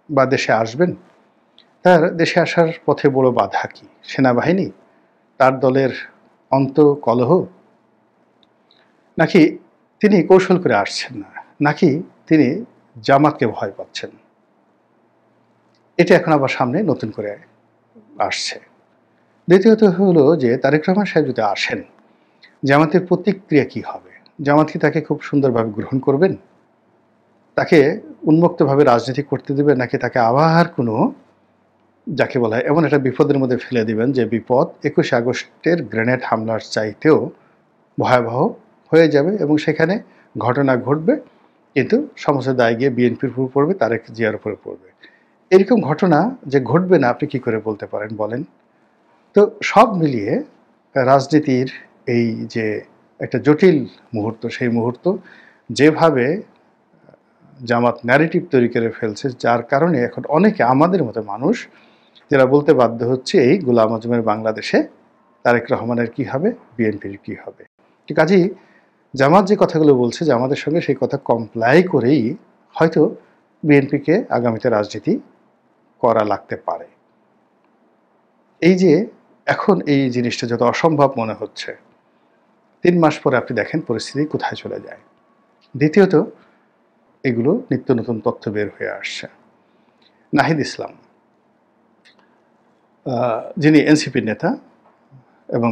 বা দেশে আসবেন, তার দেশে আসার পথে বড় বাধা কি? সেনাবাহিনী, তার দলের অন্তকলহ, নাকি তিনি কৌশল করে আসছেন না, নাকি তিনি জামাতকে ভয় পাচ্ছেন? এটা এখন আবার সামনে নতুন করে আসছে। দ্বিতীয়ত হলো যে তারেক রহমান সাহেব যদি আসেন, জামাতের প্রতিক্রিয়া কি হবে? জামাত কি তাকে খুব সুন্দরভাবে গ্রহণ করবেন? তাকে উন্মুক্তভাবে রাজনীতি করতে দিবেন, নাকি তাকে আবার কোনো, যাকে বলা হয়, এমন একটা বিপদের মধ্যে ফেলে দিবেন যে বিপদ ২১ আগস্টের গ্রেনেড হামলার চাইতেও ভয়াবহ হয়ে যাবে এবং সেখানে ঘটনা ঘটবে, কিন্তু সমস্ত দায় গিয়ে বিএনপির উপর পড়বে, তারেক জিয়ার উপরে পড়বে। এরকম ঘটনা যে ঘটবে না আপনি কি করে বলতে পারেন বলেন? তো সব মিলিয়ে রাজনীতির এই যে একটা জটিল মুহূর্ত, সেই মুহূর্ত যেভাবে জামাত ন্যারেটিভ তৈরি করে ফেলছে, যার কারণে এখন অনেকে আমাদের মতো মানুষ যারা বলতে বাধ্য হচ্ছে এই গোলাম আজমের বাংলাদেশে তারেক রহমানের কি হবে, বিএনপির কি হবে। কাজেই জামাত যে কথাগুলো বলছে, জামাতের সঙ্গে সেই কথা কমপ্লাই করেই হয়তো বিএনপিকে আগামীতে রাজনীতি করা লাগতে পারে। এই যে এখন এই জিনিসটা যত অসম্ভব মনে হচ্ছে, ৩ মাস পরে আপনি দেখেন পরিস্থিতি কোথায় চলে যায়। দ্বিতীয়ত, এগুলো নিত্য নতুন তথ্য বের হয়ে আসছে। নাহিদ ইসলাম, যিনি এনসিপির নেতা এবং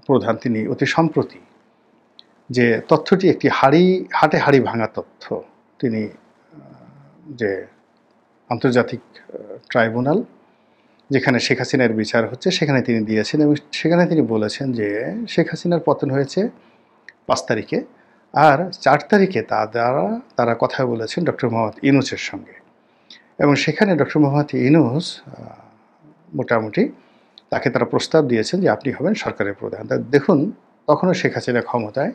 প্রধান, তিনি অতি সম্প্রতি যে তথ্যটি একটি হাটে হাড়ি ভাঙা তথ্য, তিনি যে আন্তর্জাতিক ট্রাইব্যুনাল যেখানে শেখ হাসিনার বিচার হচ্ছে সেখানে তিনি দিয়েছেন এবং সেখানে তিনি বলেছেন যে শেখ হাসিনার পতন হয়েছে ৫ তারিখে, আর ৪ তারিখে তারা কথা বলেছেন ডক্টর মোহাম্মদ ইউনূসের সঙ্গে এবং সেখানে ডক্টর মোহাম্মদ ইউনূস মোটামুটি তাকে তারা প্রস্তাব দিয়েছেন যে আপনি হবেন সরকারের প্রধান। দেখুন, তখনও শেখ হাসিনা ক্ষমতায়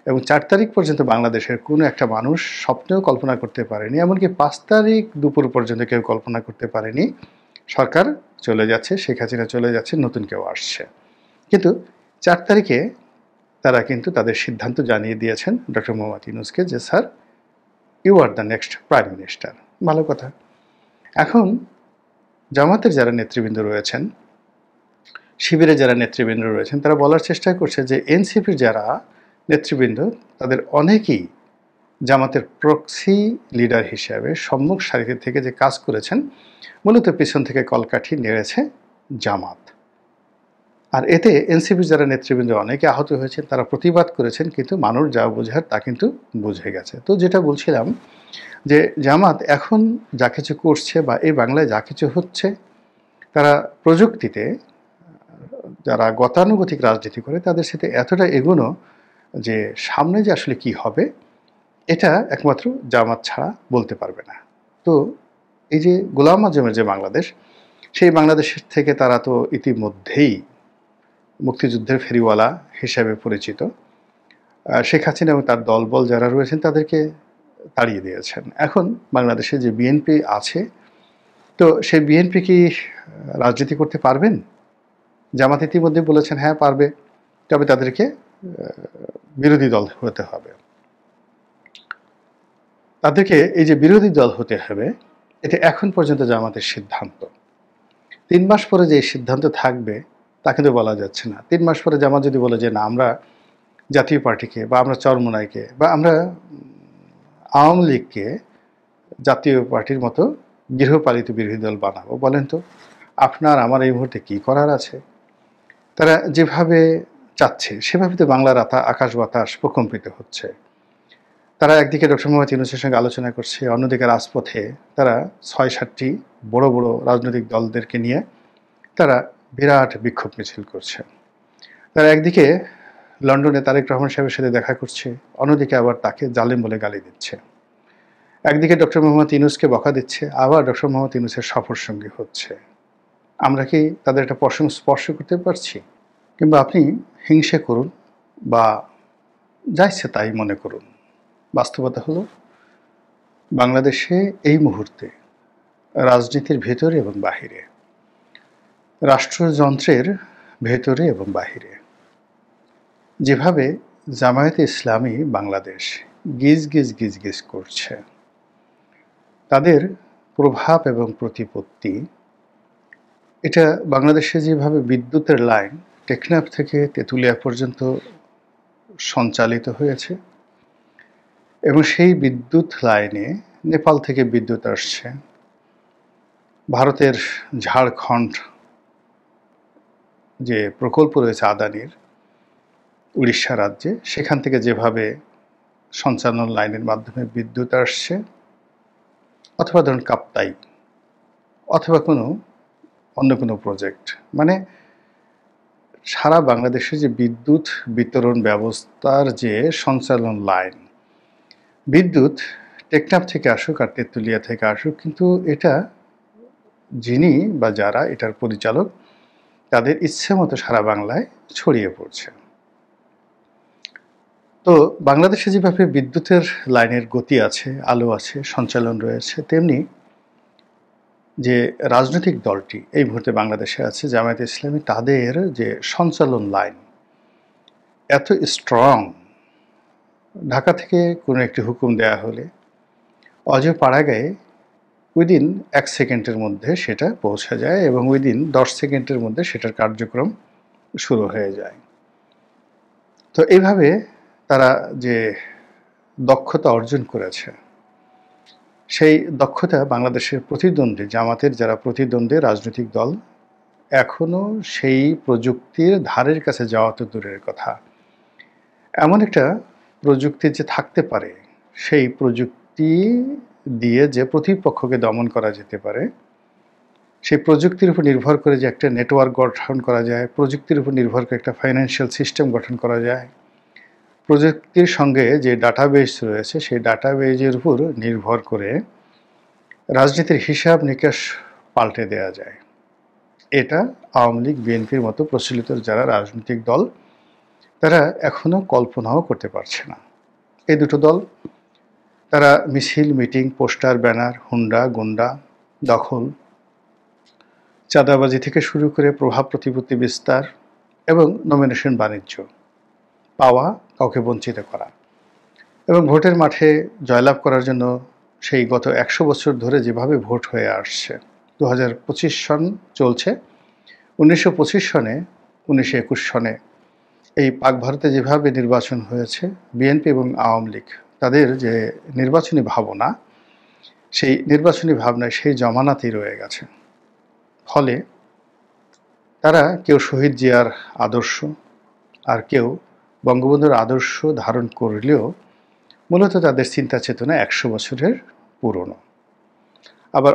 এবং ৪ তারিখ পর্যন্ত বাংলাদেশের কোনো একটা মানুষ স্বপ্নেও কল্পনা করতে পারেনি, এমনকি ৫ তারিখ দুপুর পর্যন্ত কেউ কল্পনা করতে পারেনি সরকার চলে যাচ্ছে, শেখ হাসিনা চলে যাচ্ছে, নতুন কেউ আসছে। কিন্তু ৪ তারিখে তারা কিন্তু তাদের সিদ্ধান্ত জানিয়ে দিয়েছেন ডক্টর মোহাম্মদ ইউনূসকে যে sir, you are the next prime minister. ভালো কথা। এখন জামাতের যারা নেতৃবৃন্দ রয়েছেন, শিবিরে যারা নেতৃবৃন্দ রয়েছেন, তারা বলার চেষ্টা করছে যে এনসিপির যারা নেতৃবৃন্দ তাদের অনেকেই জামাতের প্রক্সি লিডার হিসেবে সম্মুখ সারিতে থেকে যে কাজ করেছেন, মূলত পিছন থেকে কলকাঠি নেড়েছে জামাত। আর এতে এনসিপির যারা নেতৃবৃন্দ অনেকে আহত হয়েছেন, তারা প্রতিবাদ করেছেন, কিন্তু মানুষ যা বোঝার তা কিন্তু বুঝে গেছে। তো যেটা বলছিলাম যে জামাত এখন যা কিছু করছে বা এই বাংলায় যা কিছু হচ্ছে, তারা প্রযুক্তিতে যারা গতানুগতিক রাজনীতি করে তাদের সাথে এতটা এগোনো যে সামনে যে আসলে কি হবে এটা একমাত্র জামাত ছাড়া বলতে পারবে না। তো এই যে গোলাম আজমের যে বাংলাদেশ, সেই বাংলাদেশ থেকে তারা তো ইতিমধ্যেই মুক্তিযুদ্ধের ফেরিওয়ালা হিসেবে পরিচিত। শেখ হাসিনা এবং তার দলবল যারা রয়েছেন তাদেরকে তাড়িয়ে দিয়েছেন। এখন বাংলাদেশে যে বিএনপি আছে, তো সেই বিএনপি কি রাজনীতি করতে পারবেন? জামাত ইতিমধ্যে বলেছেন হ্যাঁ পারবে, তবে তাদেরকে বিরোধী দল হতে হবে। তাদেরকে এই যে বিরোধী দল হতে হবে, এটা এখন পর্যন্ত জামাতের সিদ্ধান্ত। ৩ মাস পরে যে সিদ্ধান্ত থাকবে তা কিন্তু বলা যাচ্ছে না। 3 মাস পরে জামাত যদি বলে যে না, আমরা জাতীয় পার্টিকে বা আমরা চরমোনাইকে বা আমরা আওয়ামী লীগকে জাতীয় পার্টির মতো গৃহপালিত বিরোধী দল বানাবো, বলেন তো আপনার আমার এই মুহূর্তে কী করার আছে? তারা যেভাবে চাচ্ছে সেভাবে তো বাংলার আকাশ বাতাস প্রকম্পিত হচ্ছে। তারা একদিকে ডক্টর মোহাম্মদ ইউনূসের সঙ্গে আলোচনা করছে, অন্যদিকে রাজপথে তারা ৬-৭টি বড় বড় রাজনৈতিক দলদেরকে নিয়ে তারা বিরাট বিক্ষোভ মিছিল করছে। তারা একদিকে লন্ডনে তারেক রহমান সাহেবের সাথে দেখা করছে, অন্যদিকে আবার তাকে জালেম বলে গালি দিচ্ছে। একদিকে ডক্টর মোহাম্মদ ইউনূসকে বকা দিচ্ছে, আবার ডক্টর মোহাম্মদ ইউনূসের সফর সঙ্গী হচ্ছে। আমরা কি তাদের একটা প্রসঙ্গ স্পর্শ করতে পারছি? কিংবা আপনি হিংসে করুন বা যা ইচ্ছে তাই মনে করুন, বাস্তবতা হলো বাংলাদেশে এই মুহূর্তে রাজনীতির ভেতরে এবং বাহিরে, রাষ্ট্রযন্ত্রের ভেতরে এবং বাহিরে যেভাবে জামায়াতে ইসলামী বাংলাদেশ গিজ গিজ গিজ গিজ করছে, তাদের প্রভাব এবং প্রতিপত্তি, এটা বাংলাদেশে যেভাবে বিদ্যুতের লাইন টেকনাফ থেকে তেঁতুলিয়া পর্যন্ত সঞ্চালিত হয়েছে এবং সেই বিদ্যুৎ লাইনে নেপাল থেকে বিদ্যুৎ আসছে, ভারতের ঝাড়খণ্ড যে প্রকল্প রয়েছে আদানির উড়িষ্যা রাজ্যে, সেখান থেকে যেভাবে সঞ্চালন লাইনের মাধ্যমে বিদ্যুৎ আসছে, অথবা ধরুন কাপ্তাই, অথবা অন্য কোনো প্রজেক্ট, মানে সারা বাংলাদেশে যে বিদ্যুৎ বিতরণ ব্যবস্থার যে সঞ্চালন লাইন, বিদ্যুৎ টেকনাফ থেকে আসুক আর তেঁতুলিয়া থেকে আসুক, কিন্তু এটা যিনি বা যারা এটার পরিচালক, তাদের ইচ্ছে মতো সারা বাংলায় ছড়িয়ে পড়ছে। তো বাংলাদেশে যেভাবে বিদ্যুতের লাইনের গতি আছে, আলো আছে, সঞ্চালন রয়েছে, তেমনি যে রাজনৈতিক দলটি এই মুহূর্তে বাংলাদেশে আছে জামায়াতে ইসলামী, তাদের যে সঞ্চালন লাইন এত স্ট্রং, ঢাকা থেকে কোনো একটি হুকুম দেয়া হলে অজপাড়াগাঁয়ে উইদিন 1 সেকেন্ডের মধ্যে সেটা পৌঁছে যায় এবং উইদিন 10 সেকেন্ডের মধ্যে সেটার কার্যক্রম শুরু হয়ে যায়। তো এইভাবে তারা যে দক্ষতা অর্জন করেছে, সেই দক্ষতা বাংলাদেশের প্রতিদ্বন্দ্বী জামাতের যারা প্রতিদ্বন্দ্বী রাজনৈতিক দল এখনও সেই প্রযুক্তির ধারের কাছে যাওয়া তো দূরের কথা, এমন একটা প্রযুক্তি যে থাকতে পারে, সেই প্রযুক্তি দিয়ে যে প্রতিপক্ষকে দমন করা যেতে পারে, সেই প্রযুক্তির উপর নির্ভর করে যে একটা নেটওয়ার্ক গঠন করা যায়, প্রযুক্তির উপর নির্ভর করে একটা ফাইন্যান্সিয়াল সিস্টেম গঠন করা যায়, প্রযুক্তির সঙ্গে যে ডাটাবেস রয়েছে সেই ডাটাবেজের উপর নির্ভর করে রাজনীতির হিসাব নিকাশ পাল্টে দেওয়া যায়, এটা আওয়ামী লীগ বিএনপির মতো প্রচলিত যারা রাজনৈতিক দল তারা এখনও কল্পনাও করতে পারছে না। এই দুটো দল তারা মিছিল, মিটিং, পোস্টার, ব্যানার, হুন্ডা, গুন্ডা, দখল, চাঁদাবাজি থেকে শুরু করে প্রভাব প্রতিপত্তি বিস্তার এবং নমিনেশন বাণিজ্য পাওয়া, কাউকে বঞ্চিত করা এবং ভোটের মাঠে জয়লাভ করার জন্য সেই গত 100 বছর ধরে যেভাবে ভোট হয়ে আসছে, 2025 সন চলছে, 1925 সনে, 1921 সনে এই পাক ভারতে যেভাবে নির্বাচন হয়েছে, বিএনপি এবং আওয়ামী লীগ তাদের যে নির্বাচনী ভাবনা, সেই নির্বাচনী ভাবনায় সেই জমানাতেই রয়ে গেছে। ফলে তারা কেউ শহীদ জিয়ার আদর্শ আর কেউ বঙ্গবন্ধুর আদর্শ ধারণ করলেও মূলত তাদের চিন্তা চেতনা 100 বছরের পুরনো। আবার